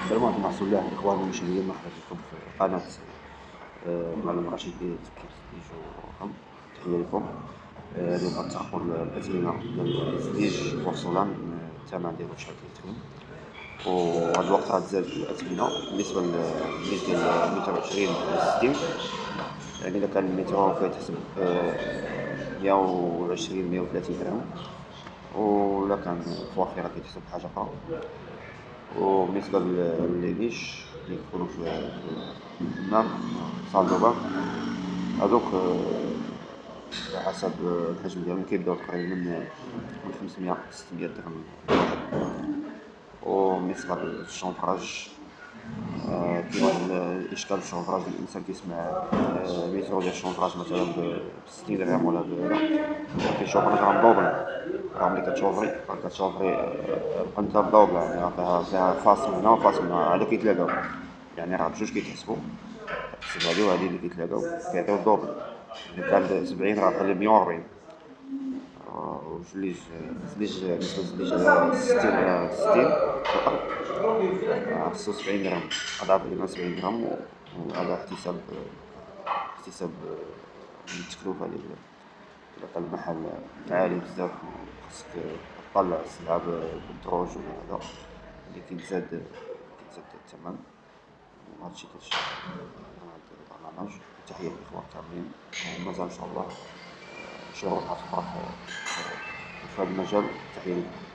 السلام مع صلاح الإخوان المشاهدين، مرحبا بكم في قناة معلم رشيد تلفزيون. تحية لكم. اليوم غنتطرقوا الأزمنة ديال الزليج بورسلان، الثمن ديالو شحال كيتكلم. وهاد الوقت غتزاد الأزمنة بالنسبة للزليج ديال 120 60. يعني إذا كان المترو كيتحسب 120 130 درهم، ولا كان فوافي راه كيتحسب بحاجة أخرى. وبالنسبة لليش اللي كيكونوا في الحمام صال دوبا، هادوك على حسب الحجم ديالهم كيبداو تقريبا من 500 600 درهم الواحد. وبالنسبة للشونفراج، كاين واحد الإشكال في الشونفراج، الإنسان كيسمع ميترو ديال الشونفراج مثلا ب60 درهم ولا كيشوف أنك راه مدوبل. راه ملي كتشوفري القنطة مدوبلة، يعني راه فيها فاس من هنا وفاس من هنا، هادو كيتلاقاو، يعني راه بجوج كيتحسبو. حسب هادي وهادي اللي كيتلاقاو كيعطيو الدوبل. إذا كان 70 راه خلي 140. وزليج بالنسبة للزليج على 60 في الأرض، خصو 70 درهم، أضعاف ديال 70 درهم. وهذا احتساب التكلفة ديال إلا كان المحل عالي بزاف، وخاصك تطلع السلعة بالدروج ولا هذا اللي كيتزاد الثمن. وهادشي كلشي هاد البرنامج. تحية للإخوة كاملين، ومازال إن شاء الله شروحات أخرى في هذا المجال. تحية لكم.